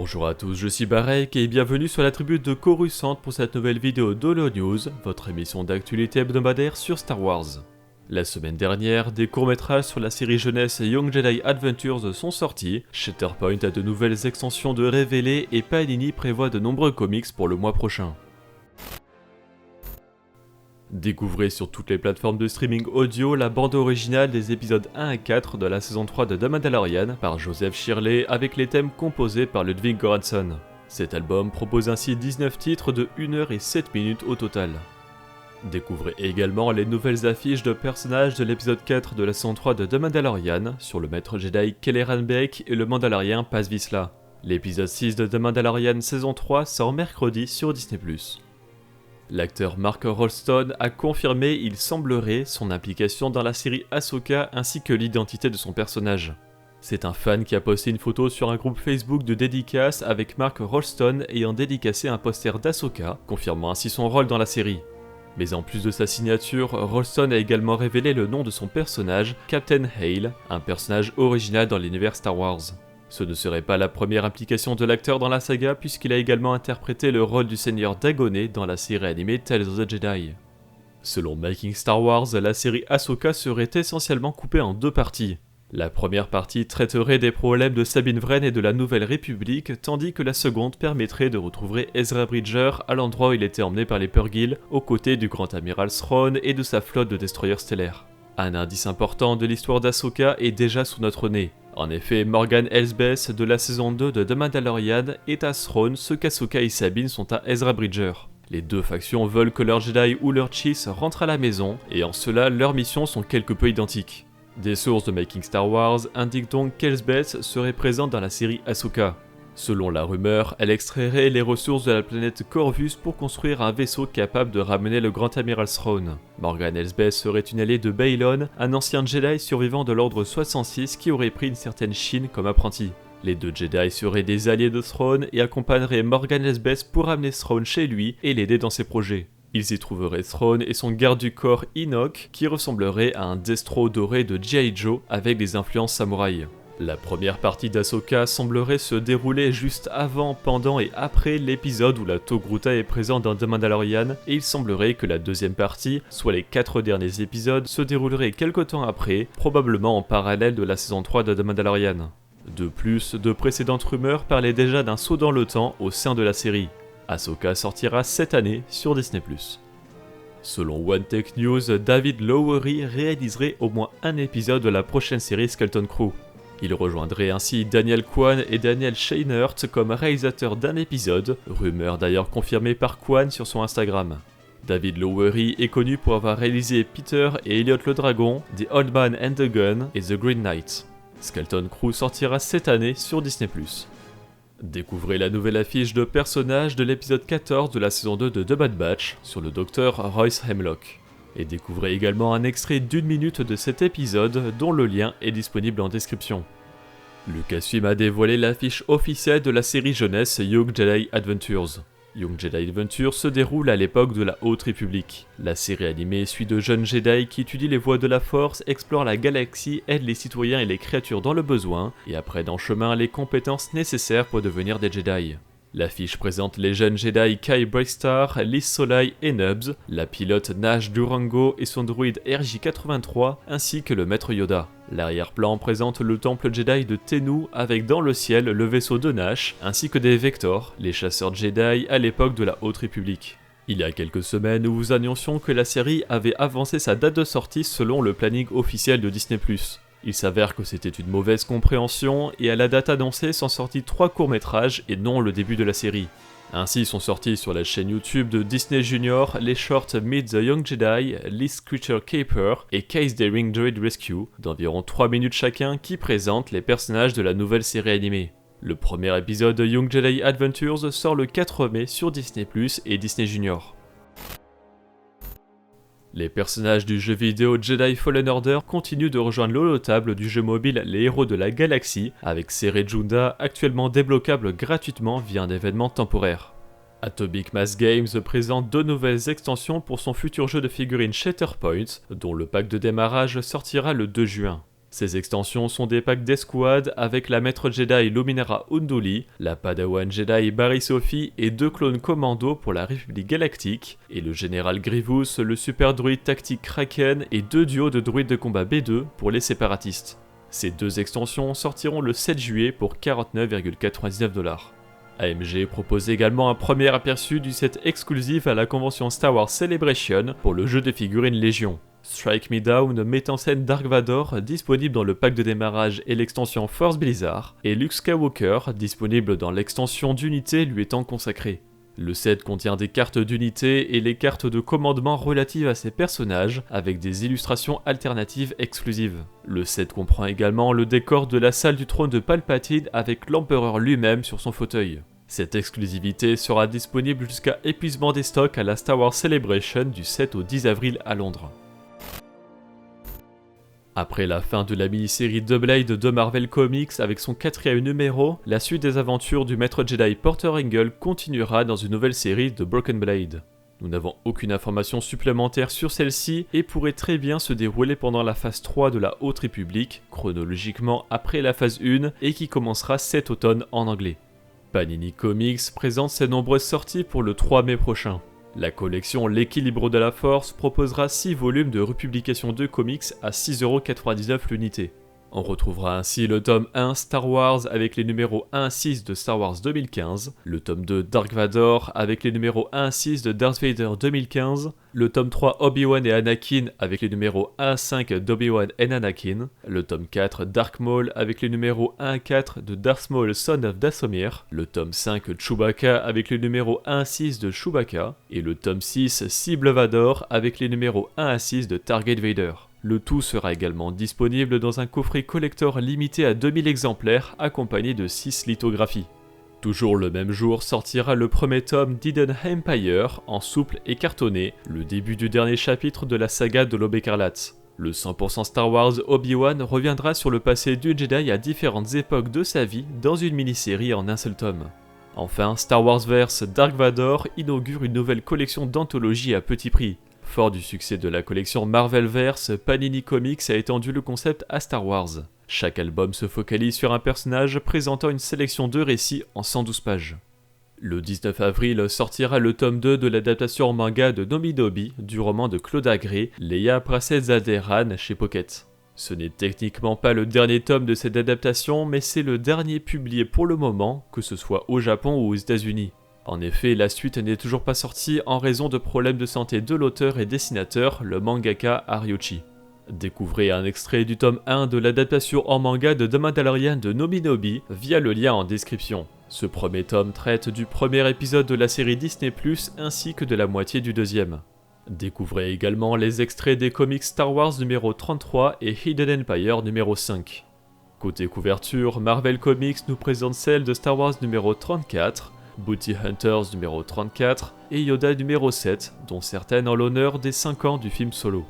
Bonjour à tous, je suis Barek et bienvenue sur la tribu de Coruscant pour cette nouvelle vidéo d'Holo News, votre émission d'actualité hebdomadaire sur Star Wars. La semaine dernière, des courts-métrages sur la série jeunesse Young Jedi Adventures sont sortis, Shatterpoint a de nouvelles extensions de révélées et Panini prévoit de nombreux comics pour le mois prochain. Découvrez sur toutes les plateformes de streaming audio la bande originale des épisodes 1 à 4 de la saison 3 de The Mandalorian par Joseph Shirley avec les thèmes composés par Ludwig Göransson. Cet album propose ainsi 19 titres de 1 heure et 7 minutes au total. Découvrez également les nouvelles affiches de personnages de l'épisode 4 de la saison 3 de The Mandalorian sur le maître Jedi Kelleran Beck et le Mandalorien Paz Vizsla. L'épisode 6 de The Mandalorian saison 3 sort mercredi sur Disney+. L'acteur Mark Rolston a confirmé, il semblerait, son implication dans la série Ahsoka ainsi que l'identité de son personnage. C'est un fan qui a posté une photo sur un groupe Facebook de dédicaces avec Mark Rolston ayant dédicacé un poster d'Ahsoka, confirmant ainsi son rôle dans la série. Mais en plus de sa signature, Rolston a également révélé le nom de son personnage, Captain Hale, un personnage original dans l'univers Star Wars. Ce ne serait pas la première implication de l'acteur dans la saga puisqu'il a également interprété le rôle du seigneur Dagonet dans la série animée Tales of the Jedi. Selon Making Star Wars, la série Ahsoka serait essentiellement coupée en deux parties. La première partie traiterait des problèmes de Sabine Wren et de la Nouvelle République, tandis que la seconde permettrait de retrouver Ezra Bridger à l'endroit où il était emmené par les Purrgil, aux côtés du grand amiral Thrawn et de sa flotte de destroyers stellaires. Un indice important de l'histoire d'Ahsoka est déjà sous notre nez. En effet, Morgan Elsbeth de la saison 2 de The Mandalorian est à Thrawn ce qu'Ahsoka et Sabine sont à Ezra Bridger. Les deux factions veulent que leurs Jedi ou leurs Chiss rentrent à la maison, et en cela leurs missions sont quelque peu identiques. Des sources de Making Star Wars indiquent donc qu'Elsbeth serait présente dans la série Ahsoka. Selon la rumeur, elle extrairait les ressources de la planète Corvus pour construire un vaisseau capable de ramener le grand amiral Thrawn. Morgan Elsbeth serait une alliée de Baylan, un ancien Jedi survivant de l'ordre 66 qui aurait pris une certaine Shin comme apprenti. Les deux Jedi seraient des alliés de Thrawn et accompagneraient Morgan Elsbeth pour ramener Thrawn chez lui et l'aider dans ses projets. Ils y trouveraient Thrawn et son garde du corps Enoch qui ressemblerait à un destro doré de G.I. Joe avec des influences samouraïs. La première partie d'Ahsoka semblerait se dérouler juste avant, pendant et après l'épisode où la Togruta est présente dans The Mandalorian, et il semblerait que la deuxième partie, soit les 4 derniers épisodes, se déroulerait quelque temps après, probablement en parallèle de la saison 3 de The Mandalorian. De plus, de précédentes rumeurs parlaient déjà d'un saut dans le temps au sein de la série. Ahsoka sortira cette année sur Disney+. Selon One Tech News, David Lowery réaliserait au moins un épisode de la prochaine série Skeleton Crew. Il rejoindrait ainsi Daniel Kwan et Daniel Scheinert comme réalisateurs d'un épisode, rumeur d'ailleurs confirmée par Kwan sur son Instagram. David Lowery est connu pour avoir réalisé Peter et Elliot le Dragon, The Old Man and the Gun et The Green Knight. Skeleton Crew sortira cette année sur Disney+. Découvrez la nouvelle affiche de personnages de l'épisode 14 de la saison 2 de The Bad Batch sur le docteur Royce Hemlock. Et découvrez également un extrait d'1 minute de cet épisode dont le lien est disponible en description. Lucasfilm a dévoilé l'affiche officielle de la série jeunesse Young Jedi Adventures. Young Jedi Adventures se déroule à l'époque de la Haute République. La série animée suit de jeunes Jedi qui étudient les voies de la Force, explorent la galaxie, aident les citoyens et les créatures dans le besoin, et apprennent en chemin les compétences nécessaires pour devenir des Jedi. L'affiche présente les jeunes Jedi Kai Breakstar, Liz Solai et Nubs, la pilote Nash Durango et son droïde RJ-83, ainsi que le maître Yoda. L'arrière-plan présente le temple Jedi de Tennu avec dans le ciel le vaisseau de Nash, ainsi que des Vector, les chasseurs Jedi à l'époque de la Haute République. Il y a quelques semaines, nous vous annoncions que la série avait avancé sa date de sortie selon le planning officiel de Disney+. Il s'avère que c'était une mauvaise compréhension et à la date annoncée sont sortis 3 courts-métrages et non le début de la série. Ainsi sont sortis sur la chaîne YouTube de Disney Junior les shorts Meet the Young Jedi, Liz Creature Caper et Case Daring Droid Rescue d'environ 3 minutes chacun qui présentent les personnages de la nouvelle série animée. Le premier épisode de Young Jedi Adventures sort le 4 mai sur Disney+ et Disney Junior. Les personnages du jeu vidéo Jedi Fallen Order continuent de rejoindre l'holotable du jeu mobile Les Héros de la Galaxie avec Serre Junda actuellement débloquable gratuitement via un événement temporaire. Atomic Mass Games présente 2 nouvelles extensions pour son futur jeu de figurines Shatterpoint dont le pack de démarrage sortira le 2 juin. Ces extensions sont des packs d'escouade avec la maître Jedi Luminara Unduli, la Padawan Jedi Barry Sophie et 2 clones commando pour la République Galactique, et le général Grievous, le super druide tactique Kraken et 2 duos de druides de combat B2 pour les séparatistes. Ces 2 extensions sortiront le 7 juillet pour 49,99$. AMG propose également un premier aperçu du set exclusif à la convention Star Wars Celebration pour le jeu de figurines Légion. Strike Me Down met en scène Dark Vador, disponible dans le pack de démarrage et l'extension Force Blizzard, et Luke Skywalker, disponible dans l'extension d'unité lui étant consacrée. Le set contient des cartes d'unité et les cartes de commandement relatives à ces personnages, avec des illustrations alternatives exclusives. Le set comprend également le décor de la salle du trône de Palpatine avec l'empereur lui-même sur son fauteuil. Cette exclusivité sera disponible jusqu'à épuisement des stocks à la Star Wars Celebration du 7 au 10 avril à Londres. Après la fin de la mini-série The Blade de Marvel Comics avec son 4e numéro, la suite des aventures du maître Jedi Porter Engle continuera dans une nouvelle série de Broken Blade. Nous n'avons aucune information supplémentaire sur celle-ci et pourrait très bien se dérouler pendant la phase 3 de la Haute République, chronologiquement après la phase 1 et qui commencera cet automne en anglais. Panini Comics présente ses nombreuses sorties pour le 3 mai prochain. La collection L'équilibre de la force proposera 6 volumes de republication de comics à 6,99€ l'unité. On retrouvera ainsi le tome 1 Star Wars avec les numéros 1 à 6 de Star Wars 2015, le tome 2 Dark Vador avec les numéros 1 à 6 de Darth Vader 2015, le tome 3 Obi-Wan et Anakin avec les numéros 1 à 5 d'Obi-Wan et Anakin, le tome 4 Dark Maul avec les numéros 1 à 4 de Darth Maul Son of Dathomir, le tome 5 Chewbacca avec les numéros 1 à 6 de Chewbacca, et le tome 6 Cible Vador avec les numéros 1 à 6 de Target Vader. Le tout sera également disponible dans un coffret collector limité à 2000 exemplaires accompagné de 6 lithographies. Toujours le même jour sortira le premier tome d'Hidden Empire en souple et cartonné, le début du dernier chapitre de la saga de l'Aube écarlate. Le 100% Star Wars Obi-Wan reviendra sur le passé du Jedi à différentes époques de sa vie dans une mini-série en un seul tome. Enfin, Star Wars Verse Dark Vador inaugure une nouvelle collection d'anthologies à petit prix. Fort du succès de la collection Marvelverse, Panini Comics a étendu le concept à Star Wars. Chaque album se focalise sur un personnage présentant une sélection de récits en 112 pages. Le 19 avril sortira le tome 2 de l'adaptation en manga de Nomidobi du roman de Claude Agré, Leia Princesse Alderaan chez Pocket. Ce n'est techniquement pas le dernier tome de cette adaptation, mais c'est le dernier publié pour le moment, que ce soit au Japon ou aux États-Unis. En effet, la suite n'est toujours pas sortie en raison de problèmes de santé de l'auteur et dessinateur, le mangaka Ariuchi. Découvrez un extrait du tome 1 de l'adaptation en manga de The Mandalorian de Nomidobi via le lien en description. Ce premier tome traite du premier épisode de la série Disney+, ainsi que de la moitié du deuxième. Découvrez également les extraits des comics Star Wars numéro 33 et Hidden Empire numéro 5. Côté couverture, Marvel Comics nous présente celle de Star Wars numéro 34, Bounty Hunters numéro 34 et Yoda numéro 7, dont certaines en l'honneur des 5 ans du film Solo.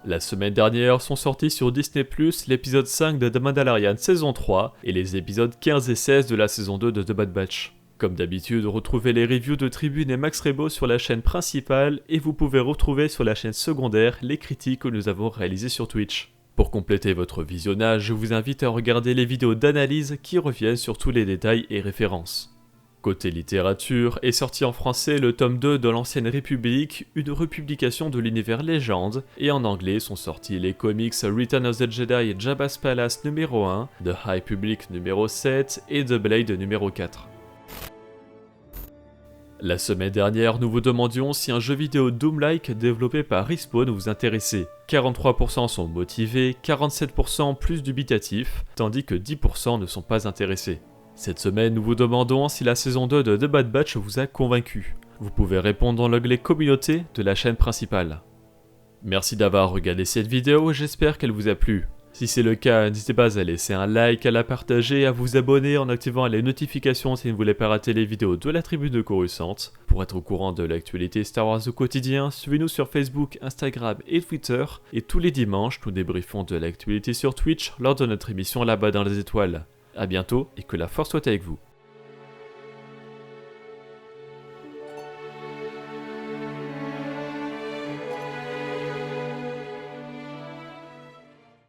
La semaine dernière sont sortis sur Disney+, l'épisode 5 de The Mandalorian saison 3 et les épisodes 15 et 16 de la saison 2 de The Bad Batch. Comme d'habitude, retrouvez les reviews de Tribune et Max Rebo sur la chaîne principale et vous pouvez retrouver sur la chaîne secondaire les critiques que nous avons réalisées sur Twitch. Pour compléter votre visionnage, je vous invite à regarder les vidéos d'analyse qui reviennent sur tous les détails et références. Côté littérature, est sorti en français le tome 2 de l'Ancienne République, une republication de l'univers légende, et en anglais sont sortis les comics Return of the Jedi Jabba's Palace numéro 1, The High Republic numéro 7 et The Blade numéro 4. La semaine dernière, nous vous demandions si un jeu vidéo Doom-like développé par Respawn vous intéressait. 43% sont motivés, 47% plus dubitatifs, tandis que 10% ne sont pas intéressés. Cette semaine, nous vous demandons si la saison 2 de The Bad Batch vous a convaincu. Vous pouvez répondre dans l'onglet communauté de la chaîne principale. Merci d'avoir regardé cette vidéo, j'espère qu'elle vous a plu. Si c'est le cas, n'hésitez pas à laisser un like, à la partager, à vous abonner en activant les notifications si vous ne voulez pas rater les vidéos de la Tribune de Coruscant. Pour être au courant de l'actualité Star Wars au quotidien, suivez-nous sur Facebook, Instagram et Twitter. Et tous les dimanches, nous débriefons de l'actualité sur Twitch lors de notre émission Là-bas dans les étoiles. A bientôt et que la force soit avec vous.